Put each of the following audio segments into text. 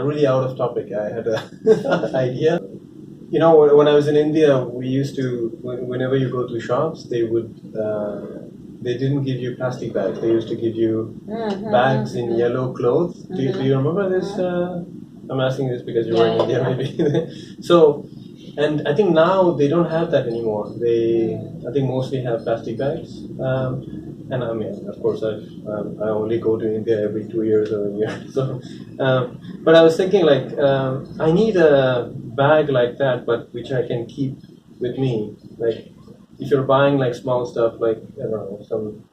really out of topic. I had an idea. You know, when I was in India, we used to, whenever you go to shops, they didn't give you plastic bags. They used to give you bags in yellow clothes. Do you remember this? I'm asking this because you were in India, maybe. So, and I think now they don't have that anymore. I think mostly have plastic bags. And I mean, of course, I only go to India every 2 years or a year. So, but I was thinking like, I need a bag like that, but which I can keep with me. Like, if you're buying like small stuff, like I don't know, some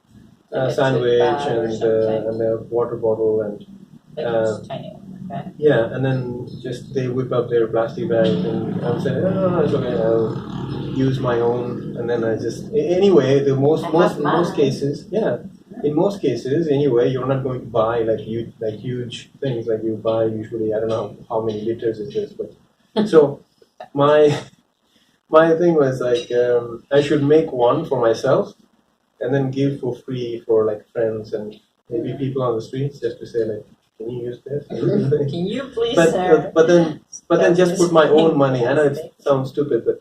sandwich and a water bottle and tiny one. Okay. yeah, and then just they whip up their plastic bag and I'm saying, oh, it's okay, I'll use my own, and then I just anyway the most cases, in most cases anyway, you're not going to buy like huge things like you buy usually. I don't know how many liters it is, but so my thing was like I should make one for myself and then give for free for like friends and maybe people on the streets, just to say like, can you use this? Can you please, sir? But then just put my own money. I know it sounds stupid, but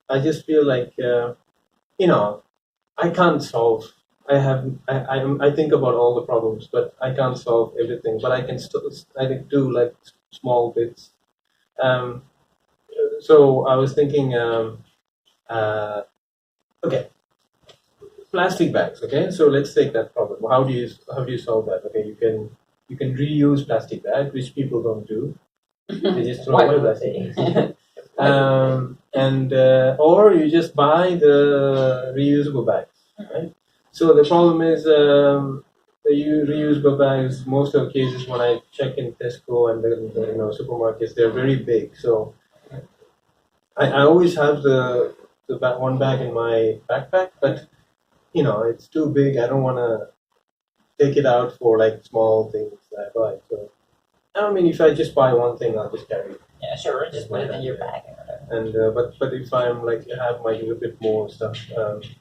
I just feel like you know, I can't solve. I think about all the problems, but I can't solve everything. But I can do like small bits. So I was thinking, okay, plastic bags. Okay, so let's take that problem. How do you solve that? Okay, you can reuse plastic bags, which people don't do. They just throw away plastic bags. And or you just buy the reusable bags, right? So the problem is the reusable bags. Most of the cases when I check in Tesco and the supermarkets, they're very big. So I always have the one bag in my backpack, but you know it's too big. I don't want to take it out for like small things that I buy. So I mean, if I just buy one thing, I'll just carry it. Yeah, sure. Just put it in your bag. And but if I'm like have my a bit more stuff,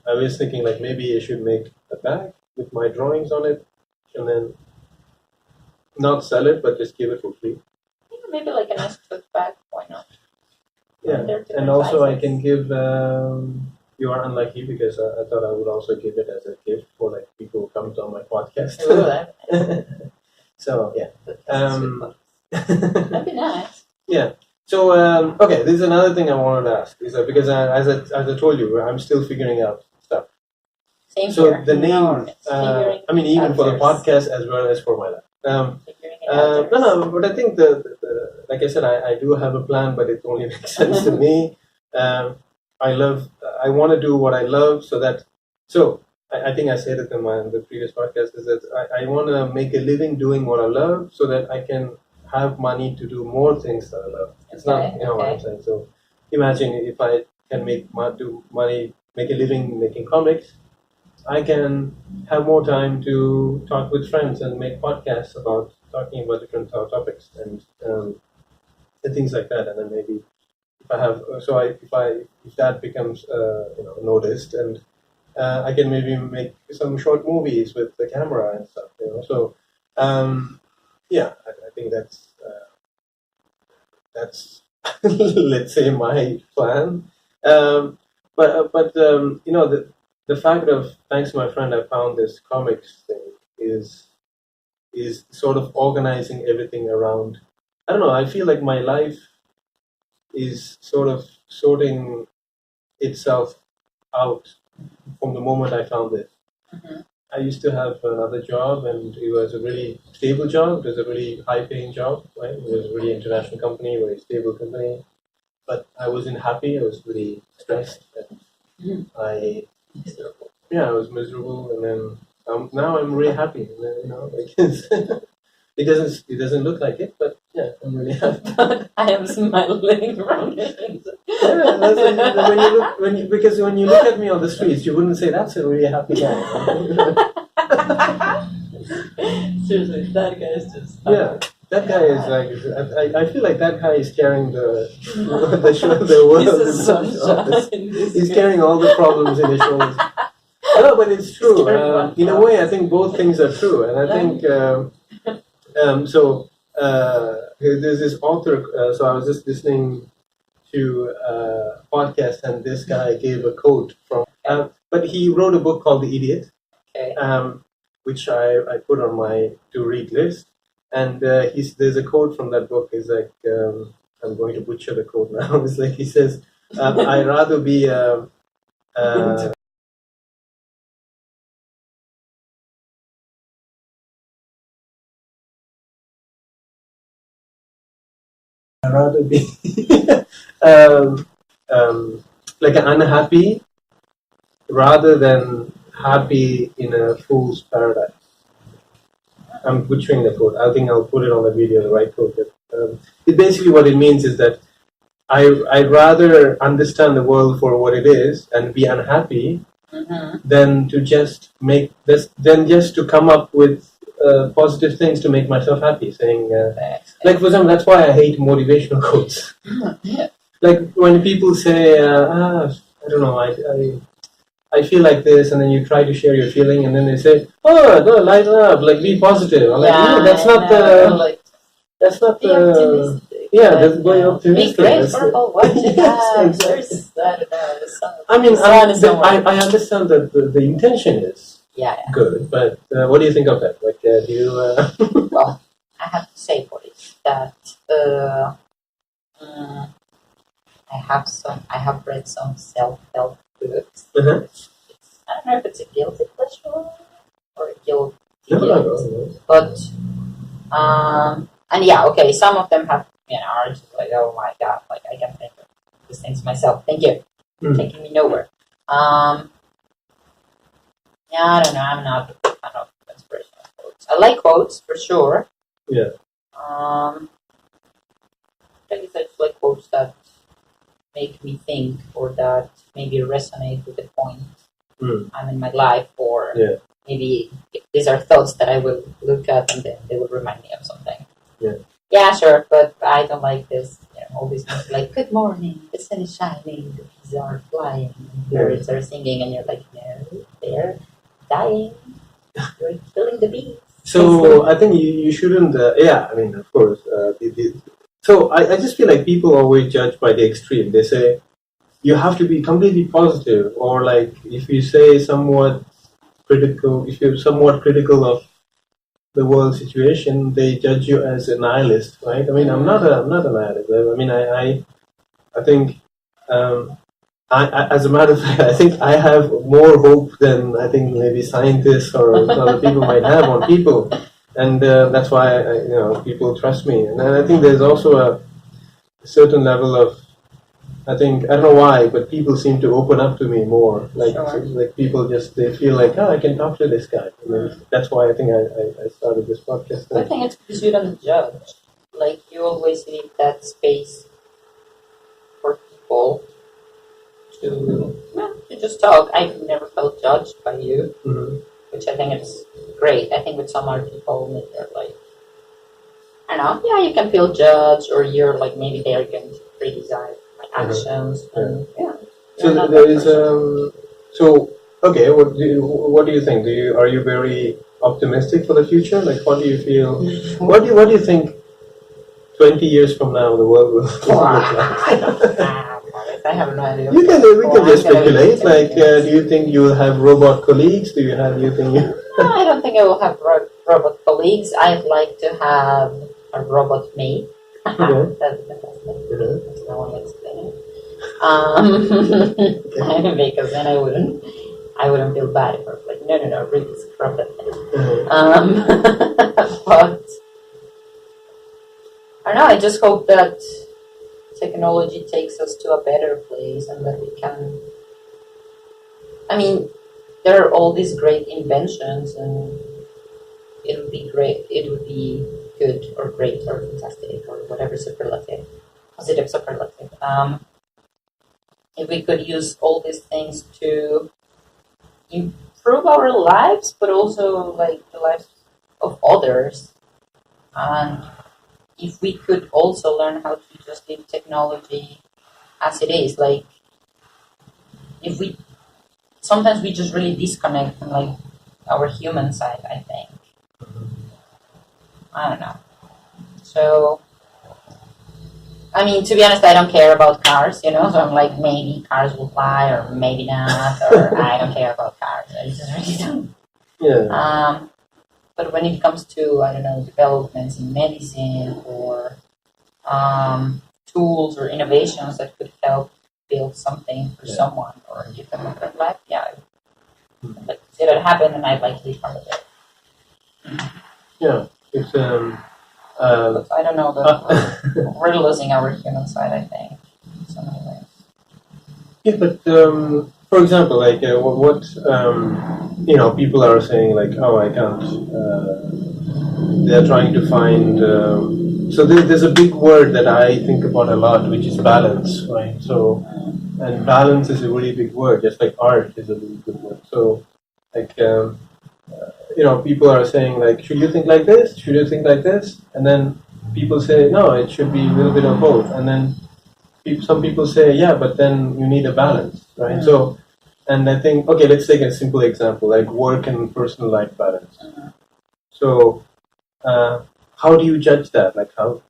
I was thinking like maybe I should make a bag with my drawings on it, and then not sell it, but just give it for free. Yeah, maybe like a nice tote bag. Why not? Yeah, and also I can give. You are unlucky because I thought I would also give it as a gift for like people who come on my podcast. Ooh, that'd So yeah, be nice. Yeah. So okay, this is another thing I wanted to ask. Is that because as I told you, I'm still figuring out stuff. Same so here. the name, I mean, even for the podcast as well as for my life. No, but I think like I said, I do have a plan, but it only makes sense to me. I want to do what I love, so I think I said it in the previous podcast, is that I want to make a living doing what I love, so that I can have money to do more things that I love. It's not, what I'm saying. So imagine if I can make a living making comics, I can have more time to talk with friends and make podcasts about talking about different topics and things like that. And then maybe if I have, if that becomes noticed, and I can maybe make some short movies with the camera and stuff. So yeah, I think that's let's say my plan. But the fact of, thanks to my friend, I found this comics thing is sort of organizing everything around. I don't know. I feel like my life is sort of sorting itself out from the moment I found this. Mm-hmm. I used to have another job, and it was a really stable job. It was a really high-paying job, right? It was a really international company, very stable company. But I wasn't happy. I was really stressed, and I was miserable. And then now I'm really happy. And then, it doesn't look like it, but yeah, I'm really happy. But I am smiling from it. Because when you look at me on the streets, you wouldn't say that's a really happy guy. Seriously, that guy is just. Yeah, that guy is like. I feel like that guy is carrying the world. He's carrying all the problems in his shoulders. No, but it's true. In a way, I think both things are true, and I think so. there's this author. So I was just listening to a podcast, and this guy gave a quote from. But he wrote a book called The Idiot, Okay. which I put on my to read list. And there's a quote from that book. Is like I'm going to butcher the quote now. It's like he says, "I'd rather be I'd rather be um, like an unhappy rather than happy in a fool's paradise." I'm butchering the quote. I think I'll put it on the video, the right quote. It basically what it means is that I'd rather understand the world for what it is and be unhappy than to just make this, than just to come up with positive things to make myself happy. Saying, like for example, that's why I hate motivational quotes. Yeah. Like when people say, I don't know, I feel like this, and then you try to share your feeling, and then they say, "Oh, no, lighten up, like be positive." I'm like, no, that's not the. That's not the. Yeah, that's going optimistic. Be grateful what you have. Exactly. I mean, I understand that the intention is good, but what do you think of that? Like, do you? Well, I have to say for it that I have read some self-help books. Uh-huh. I don't know if it's a guilty pleasure or a guilty No. but and yeah, okay, some of them have are just like, oh my god, like I can think of these things myself. Thank you, taking me nowhere. Yeah, I don't know. I'm not a big fan of inspirational quotes. I like quotes for sure. Yeah. I guess I just like quotes that make me think or that maybe resonate with the point I'm in my life, or maybe if these are thoughts that I will look at and then they will remind me of something. Yeah, sure, but I don't like this. All these things like, good morning, the sun is shining, the bees are flying, the birds are singing, and you're like, no, they're dying. You're killing the bees. So I think you shouldn't. I mean, of course. So I just feel like people always judge by the extreme. They say you have to be completely positive, or like if you say somewhat critical, if you're somewhat critical of the world situation, they judge you as a nihilist, right? I mean, I'm not a nihilist. I mean, I think, as a matter of fact, I think I have more hope than I think maybe scientists or other people might have on people, and that's why people trust me. And I think there's also a certain level of, I think, I don't know why, but people seem to open up to me more. Like, like people just, they feel like, oh, I can talk to this guy. I mean, that's why I think I started this podcast. I think it's because you don't judge. Like, you always leave that space for people to just talk. I've never felt judged by you, which I think is great. I think with some other people, they're like, I don't know, you can feel judged, or you're like, maybe they're going to criticize actions. And, so there is so okay. What do you think? Are you very optimistic for the future? Like, what do you feel? What do you think? 20 years from now, the world will look like. I have no idea. We can just speculate. Like, do you think you will have robot colleagues? Do you think? No, I don't think I will have robot colleagues. I'd like to have a robot mate. That's no one will explain it. Because then I wouldn't feel bad if I was like, no, really scrub that thing. But I don't know. I just hope that technology takes us to a better place, and that we can. I mean, there are all these great inventions, and it would be great. It would be good or great or fantastic or whatever superlative, positive superlative. If we could use all these things to improve our lives, but also like the lives of others, and if we could also learn how to just leave technology as it is, like if we sometimes we just really disconnect from like our human side. I think I don't know. So, I mean, to be honest, I don't care about cars, you know. So I'm like, maybe cars will fly, or maybe not, or I don't care about cars. I just really don't. Yeah. But when it comes to, I don't know, developments in medicine or tools or innovations that could help build something for someone or give them a better life, yeah, I'd like to see that happen, and I'd like to be part of it. Yeah, it's But I don't know, we're losing our human side, I think, in so many ways. yeah, but for example, like what you know, people are saying like, oh, I can't. They're trying to find. So there's a big word that I think about a lot, which is balance, right? So, and balance is a really big word, just like art is a really good word. So, like you know, people are saying like, should you think like this? Should you think like this? And then people say, no, it should be a little bit of both. And then some people say, yeah, but then you need a balance, right? Mm. So, and I think, okay, let's take a simple example, like work and personal life balance. So, how do you judge that? Like how?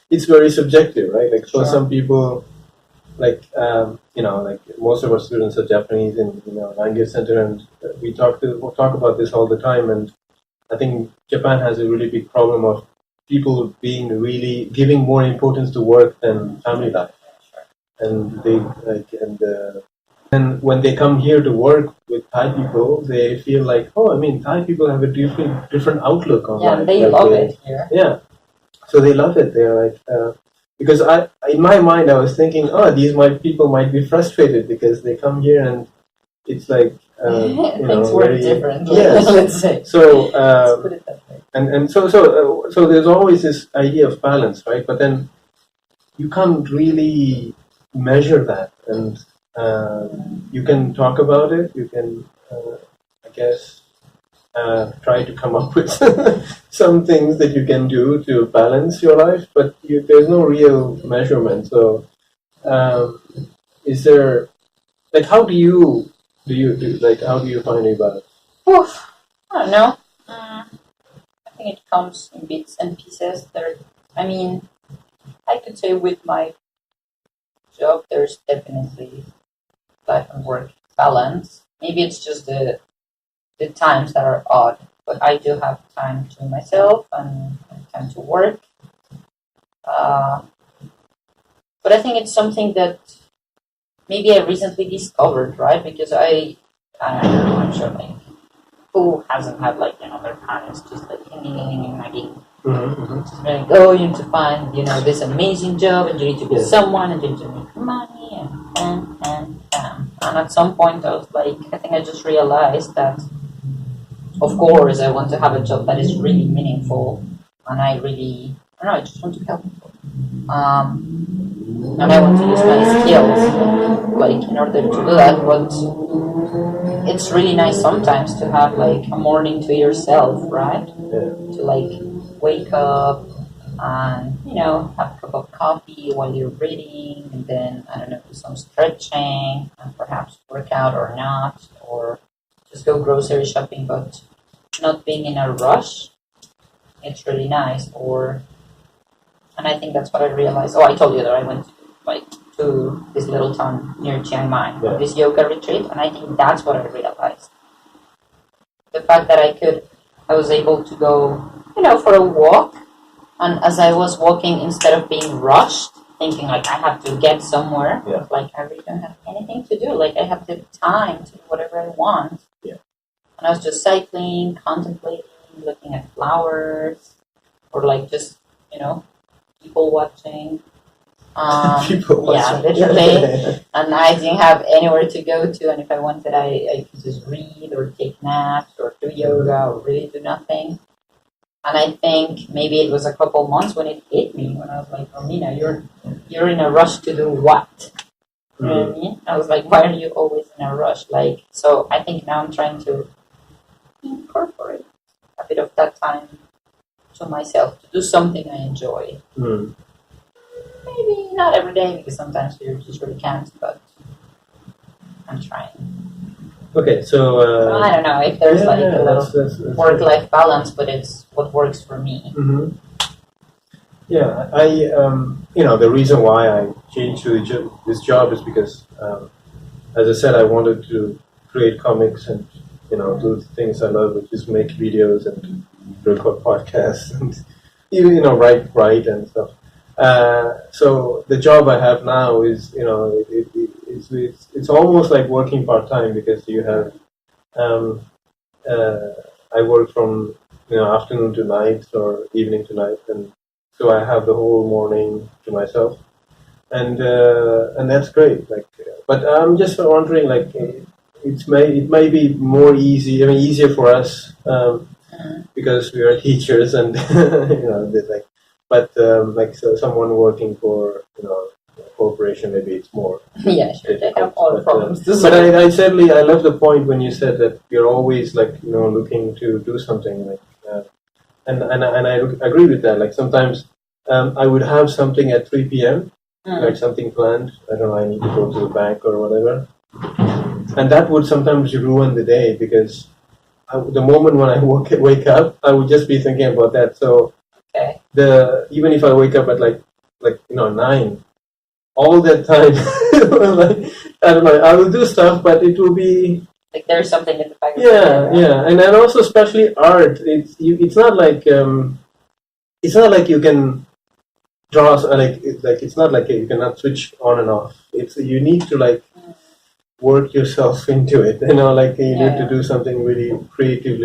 It's very subjective, right? Like for some people, like you know, like most of our students are Japanese in language center, and we talk about this all the time. And I think Japan has a really big problem of people being really giving more importance to work than family life, and they like and when they come here to work with Thai people, they feel like, oh, I mean, Thai people have a different outlook on life. They love it here. Yeah, so they love it. They're like, because in my mind, I was thinking, oh, these people might be frustrated because they come here and it's like, things work differently. Yes. Let's say. So, let's put it that way. And so there's always this idea of balance, right? But then you can't really measure that, and you can talk about it. You can, I guess, try to come up with some things that you can do to balance your life, but there's no real measurement. So, is there like how do you like how do you find a balance? Oof, I don't know. I think it comes in bits and pieces. I mean, I could say with my job, there's definitely life and work balance. Maybe it's just the times that are odd, but I do have time to myself and time to work. But I think it's something that maybe I recently discovered, right? Because I don't know, I'm sure like who hasn't had like their parents just like nagging. Just like, oh, you need to find this amazing job, and you need to be someone, and you need to make money, and at some point I was like, I think I just realized that of course I want to have a job that is really meaningful, and I don't know, I just want to help people, and I want to use my skills like in order to do that. But it's really nice sometimes to have like a morning to yourself, right? To like wake up and have a cup of coffee while you're reading, and then I don't know, do some stretching and perhaps work out or not, or just go grocery shopping, but not being in a rush. It's really nice. And I think that's what I realized. Oh, I told you that I went to this little town near Chiang Mai, this yoga retreat, and I think that's what I realized. The fact that I was able to go, for a walk, and as I was walking, instead of being rushed, thinking like I have to get somewhere, like I really don't have anything to do. Like I have the time to do whatever I want. Yeah. And I was just cycling, contemplating, looking at flowers, or like just, people watching. People watching. Literally. And I didn't have anywhere to go to, and if I wanted, I could just read or take naps or do yoga or really do nothing. And I think maybe it was a couple months when it hit me, when I was like, Romina, you're in a rush to do what? You know what I mean? I was like, why are you always in a rush? Like, so I think now I'm trying to incorporate a bit of that time to myself, to do something I enjoy. Maybe not every day, because sometimes you just really can't, but I'm trying. Okay, so I don't know if there's a little work-life balance, but it's what works for me. Yeah, the reason why I changed to this job is because, as I said, I wanted to create comics and, do the things I love, which is make videos and record podcasts and even, write and stuff. So the job I have now is, it's almost like working part-time because you have, um, uh, I work from, afternoon to night or evening to night, and so I have the whole morning to myself, and that's great. But I'm just wondering, it may be more easy, I mean, easier for us, because we are teachers, and but so someone working for a corporation, maybe it's more. Yeah, sure. They have all problems. But I certainly I love the point when you said that you're always looking to do something and I agree with that. Like sometimes I would have something at 3 p.m. Like something planned. I don't know. I need to go to the bank or whatever, and that would sometimes ruin the day because the moment when I wake up, I would just be thinking about that. So even if I wake up at 9, all that time, I don't know. I will do stuff, but it will be like there's something in the back of your head. Yeah, and then also especially art. It's not like you can draw it's not like you cannot switch on and off. It's you need to work yourself into it. You need to do something really creative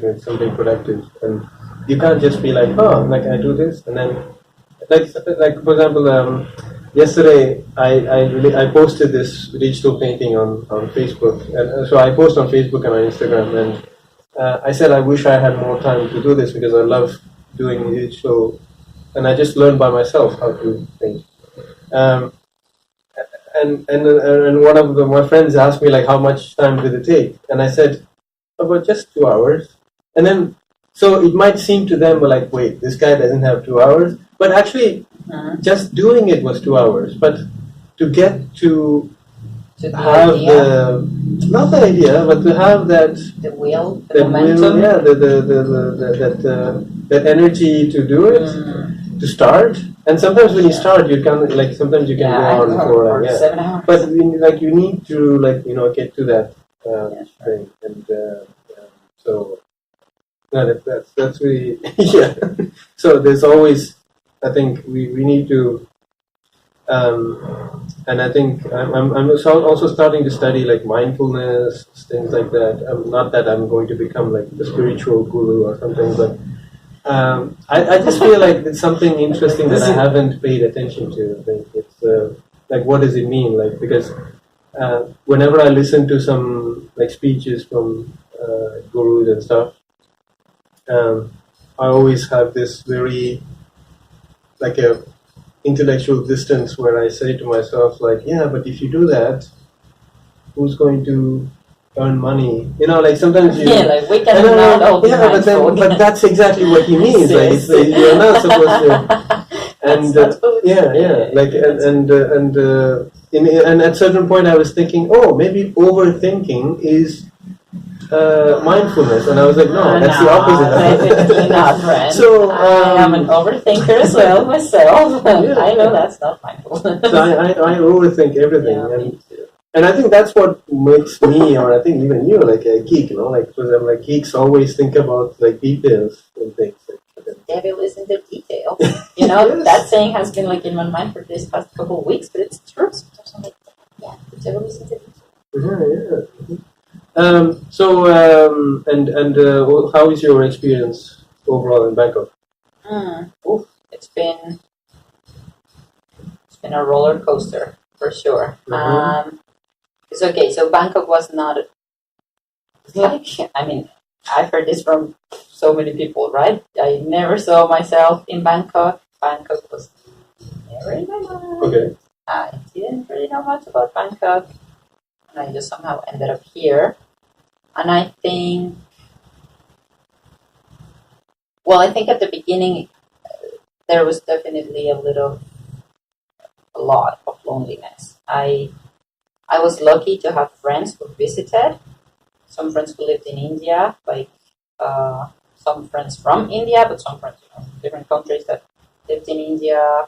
and something productive, and you can't just be like, oh, I do this and then for example, yesterday I posted this digital painting on Facebook, and so I post on Facebook and on Instagram, and I said I wish I had more time to do this because I love doing digital, and I just learned by myself how to paint. Um, and one of my friends asked me how much time did it take, and I said about just 2 hours, and then so it might seem to them wait, this guy doesn't have 2 hours, but actually just doing it was 2 hours, but to get to have not the idea, but to have the momentum, that energy to do it, to start. And sometimes when you start, you can sometimes you can go on for 7 hours. But you need to get to that thing, and so that's really yeah. So there's always, I think we need to. And I think I'm also starting to study mindfulness, things like that. Not that I'm going to become the spiritual guru or something, but I just feel like it's something interesting that I haven't paid attention to. I think it's what does it mean? Because whenever I listen to some speeches from gurus and stuff, I always have this very a intellectual distance where I say to myself yeah, but if you do that, who's going to earn money? Sometimes you we cannot all be mindful. But that's exactly what he means. You're not supposed to. And and at certain point I was thinking, oh, maybe overthinking is mindfulness, and I was like, no, that's the opposite. Definitely not, friend. So I am an overthinker as well myself. I know that's not mindfulness. So I overthink everything, and I think that's what makes me, or I think even you, a geek. Because geeks always think about details and things. The devil is in the detail. Yes. That saying has been in my mind for this past couple of weeks, but it's true. Sometimes I'm yeah, the devil is in the detail. Yeah. How is your experience overall in Bangkok? It's been a roller coaster for sure. It's okay. So Bangkok was not I mean, I've heard this from so many people, right? I never saw myself in Bangkok. Bangkok was never in my mind. Okay. I didn't really know much about Bangkok, and I just somehow ended up here. And I think at the beginning there was definitely a lot of loneliness. I was lucky to have friends who visited. Some friends who lived in India, some friends from India, but some friends from different countries that lived in India,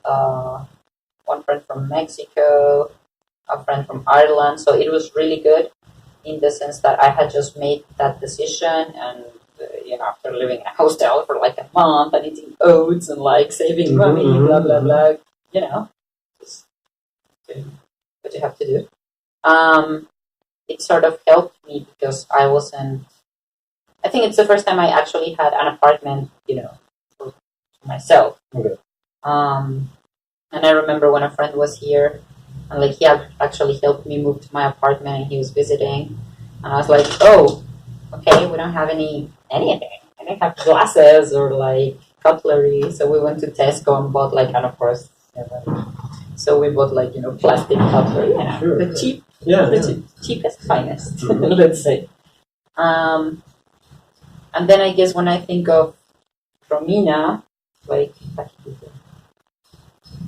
one friend from Mexico, a friend from Ireland. So it was really good in the sense that I had just made that decision, and after living in a hostel for like a month and eating oats and like saving money, blah blah blah, just what you have to do. It sort of helped me because I wasn't. I think it's the first time I actually had an apartment, for myself. Okay. And I remember when a friend was here, and like he had actually helped me move to my apartment, and he was visiting, and I was like, oh, okay, we don't have anything. I don't have glasses or like cutlery, so we went to Tesco and bought like, and of course, so we bought like plastic cutlery, Sure. the cheapest, finest, let's say. And then I guess when I think of Romina, like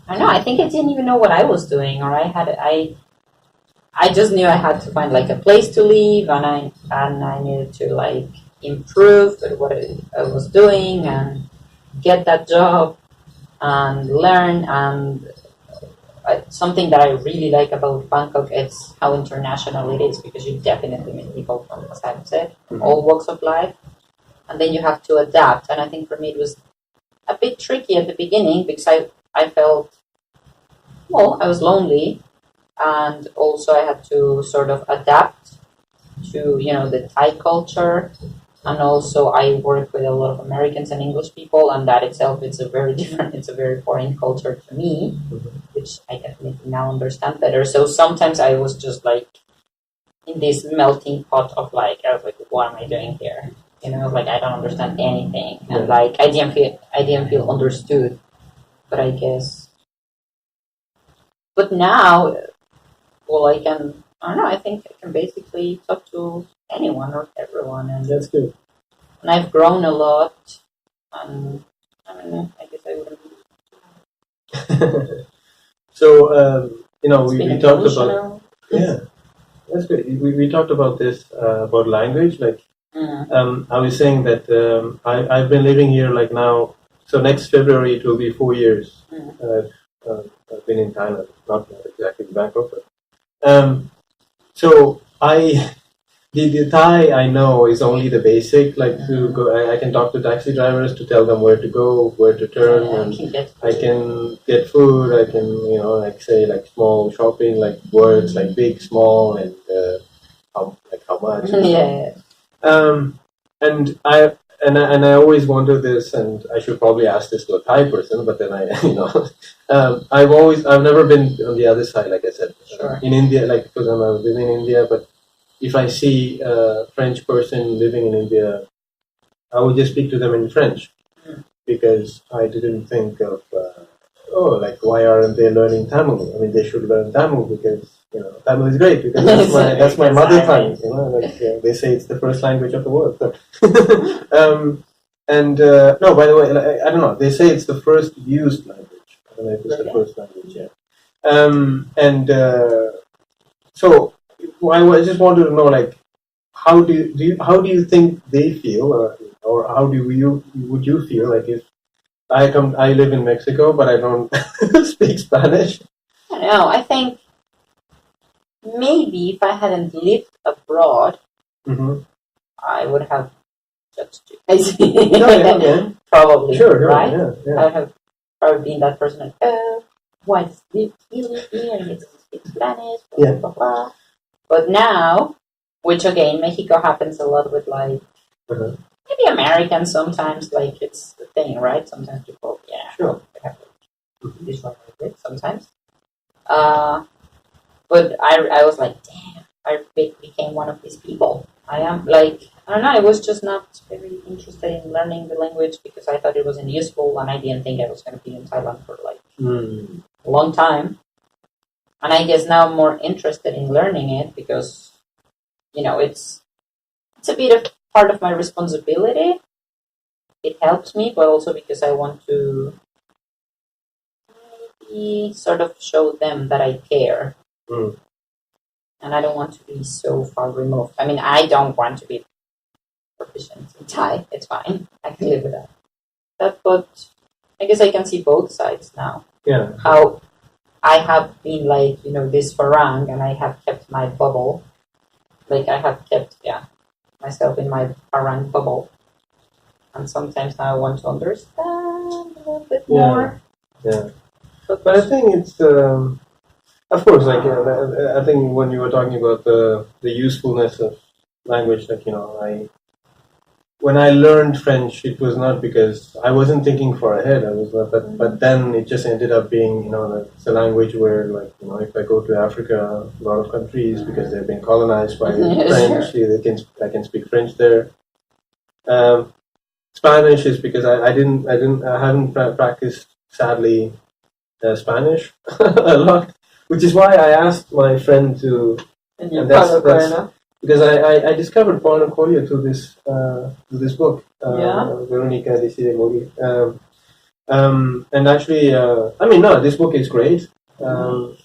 I don't know. I think I didn't even know what I was doing, or I just knew I had to find like a place to live, and I needed to like improve at what I was doing and get that job and learn. And something that I really like about Bangkok is how international it is, because you definitely meet people from, as I've said, all walks of life, and then you have to adapt. And I think for me it was a bit tricky at the beginning because I felt, well, I was lonely, and also I had to sort of adapt to the Thai culture, and also I work with a lot of Americans and English people, and that itself it's a very foreign culture to me, which I definitely now understand better. So sometimes I was just like in this melting pot of like, I was like, what am I doing here? Like I don't understand anything, and like I didn't feel understood. But I guess, but now, well, I don't know. I think I can basically talk to anyone or everyone, and That's good. And I've grown a lot, and I don't know. I guess I wouldn't. So we talked about emotional. that's good. We talked about this about language. Like I was saying that I've been living here like now. So next February it will be 4 years. I've been in Thailand, not exactly Bangkok. But, so the Thai I know is only the basic. Like to go, I can talk to taxi drivers to tell them where to go, where to turn, and I can get food. I can like say like small shopping, like words like big, small, and how much. And I always wonder this, and I should probably ask this to a Thai person, but then I've never been on the other side, like I said, in India, like because I was living in India. But if I see a French person living in India, I would just speak to them in French, because I didn't think of like why aren't they learning Tamil? I mean, they should learn Tamil because Tamil is great, because that's my mother tongue. They say it's the first language of the world. No, by the way, I don't know. They say it's the first used language. I don't know if it's the first language yet. So I just wanted to know, like, how do you think they feel, or how would you feel like if I live in Mexico but I don't speak Spanish? I don't know. I think maybe if I hadn't lived abroad, I would have judged you. Probably. Sure, right? Yeah. I would have probably been that person like, why does he live here and he doesn't speak Spanish? Blah, blah, blah. But now, which again, Mexico happens a lot with like, maybe Americans sometimes, like it's the thing, right? Sometimes people, they have this one like this sometimes. But I was like, damn, I became one of these people. I am like, I don't know, I was just not very interested in learning the language because I thought it wasn't useful, and I didn't think I was going to be in Thailand for like a long time. And I guess now I'm more interested in learning it because, it's a bit of part of my responsibility. It helps me, but also because I want to maybe sort of show them that I care. And I don't want to be so far removed. I mean, I don't want to be proficient in Thai. It's fine. I can live with that. But I guess I can see both sides now. Yeah. How I have been like, this farang, and I have kept my bubble. Like I have kept, myself in my farang bubble. And sometimes now I want to understand a little bit more. Yeah. But I think it's, of course, like, I think when you were talking about the usefulness of language, like, when I learned French, it was not because I wasn't thinking far ahead. I was not, but then it just ended up being, it's a language where, like, if I go to Africa, a lot of countries, because they've been colonized by French, I can speak French there. Spanish is because I haven't practiced, sadly, Spanish a lot, which is why I asked my friend to. And that's because I discovered Paulo Coelho through this book, Veronica Decide Morir. And actually, this book is great. But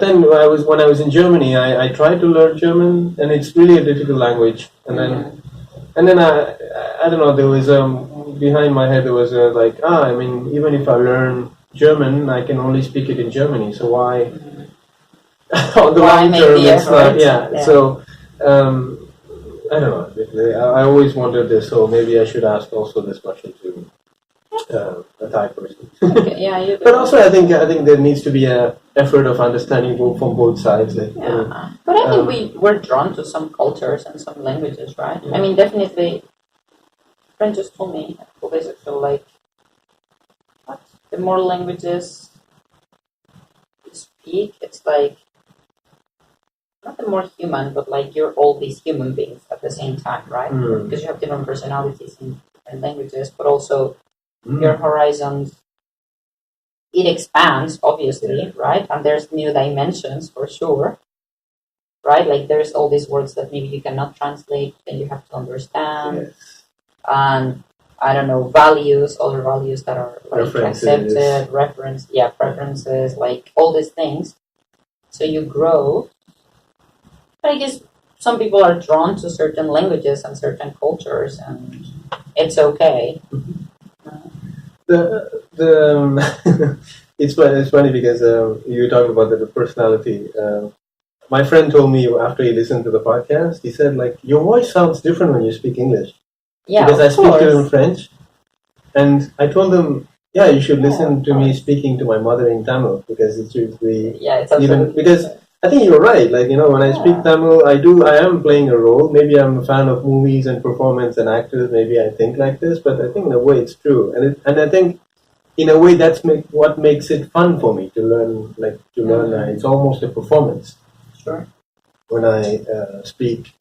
then when I was in Germany, I tried to learn German, and it's really a difficult language. And then I don't know. There was behind my head there was even if I learn German, I can only speak it in Germany. So why? On the long term, it's not. So I don't know. I always wondered this. So maybe I should ask also this question to a Thai person. Okay, yeah, you do. But also, I think there needs to be an effort of understanding from both sides. Like, but I think we're drawn to some cultures and some languages, right? Yeah. I mean, definitely. Friend just told me, always feel like the more languages you speak, it's like not the more human, but like you're all these human beings at the same time, right? Because you have different personalities in different languages, but also your horizons, it expands, obviously, right? And there's new dimensions for sure, right? Like there's all these words that maybe you cannot translate, and you have to understand. Yes. And I don't know, other values that are like accepted, preferences, like all these things. So you grow. But I guess some people are drawn to certain languages and certain cultures, and it's okay. It's funny because you talk about the personality. My friend told me after he listened to the podcast, he said, like, your voice sounds different when you speak English. Yeah, because I speak to him in French, and I told him, you should listen to me speaking to my mother in Tamil, because it should be because I think you're right. Like, when I speak Tamil, I am playing a role. Maybe I'm a fan of movies and performance and actors. Maybe I think like this, but I think in a way it's true, and I think in a way that's what makes it fun for me to learn. Like to learn, it's almost a performance. Sure. When I speak,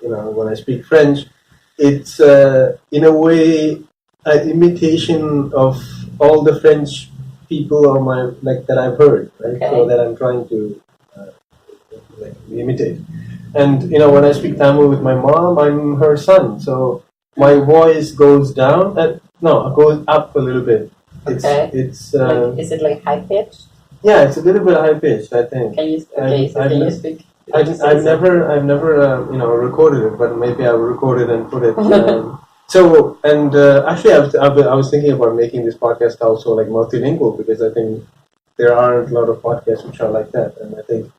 when I speak French. It's in a way an imitation of all the French people that I've heard, right? Okay. So that I'm trying to imitate. And when I speak Tamil with my mom, I'm her son, so my voice goes down goes up a little bit. Okay. It's is it like high pitched? Yeah, it's a little bit high pitched, I think. Can you speak? I've never recorded it, but maybe I'll record it and put it. Actually, I was thinking about making this podcast also like multilingual, because I think there aren't a lot of podcasts which are like that, and I think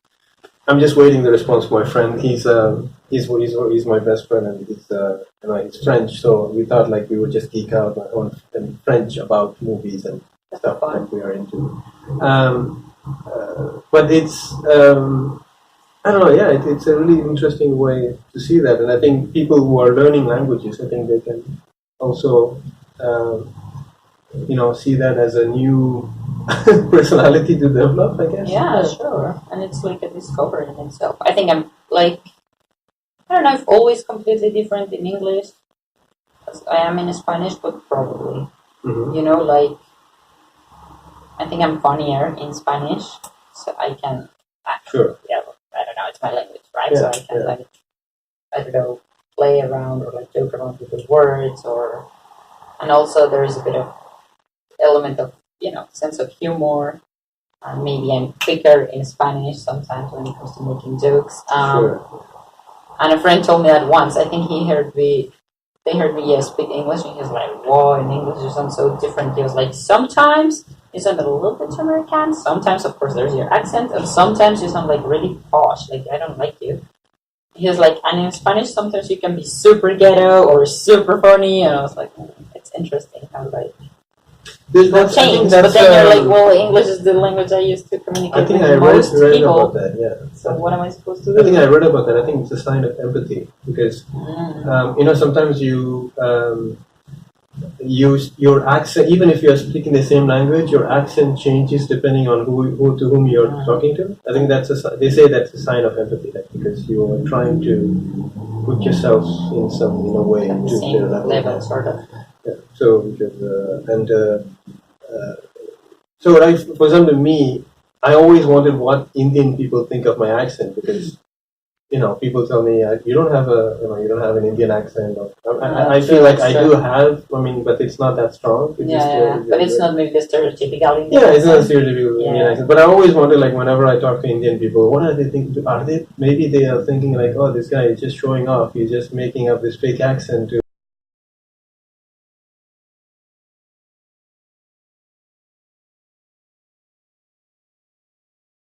I'm just waiting the response from my friend. He's my best friend, and he's French, so we thought like we would just geek out in French about movies and stuff that we are into. But it's I don't know. It's a really interesting way to see that, and I think people who are learning languages, I think they can also, see that as a new personality to develop, I guess. Yeah, sure. And it's like a discovery in itself. I think I'm like, I don't know, I'm always completely different in English as I am in Spanish, but probably, like, I think I'm funnier in Spanish, so I can. Sure. Yeah. I don't know, it's my language, right? Yeah, so I can I don't know, play around or like joke around with the words, and also there is a bit of element of, sense of humor. Maybe I'm quicker in Spanish sometimes when it comes to making jokes. Sure. And a friend told me that once, I think he heard me they heard me speak English, and he's like, "Whoa, in English you sound so different." He was like, "Sometimes you sound a little bit American. Sometimes, of course, there's your accent, and sometimes you sound like really posh. Like I don't like you." He was like, "And in Spanish, sometimes you can be super ghetto or super funny." And I was like, "It's interesting how like." Change, but then you're like, well, English is the language I use to communicate I think with I most read people. about that, yeah. So what am I supposed to do? I think I read about that. I think it's a sign of empathy because, sometimes your accent, even if you're speaking the same language, your accent changes depending on who to whom you're talking to. I think they say that's a sign of empathy, like, because you are trying to put yourself in a way at the to same their level, sort of. Yeah. So because so for example, me, I always wondered what Indian people think of my accent because people tell me you don't have an Indian accent. I feel like I do have. I mean, but it's not that strong. It's but it's not maybe the stereotypical Indian. Yeah, it's not a stereotypical Indian accent. But I always wonder, like, whenever I talk to Indian people, what are they thinking? Maybe they are thinking like, oh, this guy is just showing off. He's just making up this fake accent to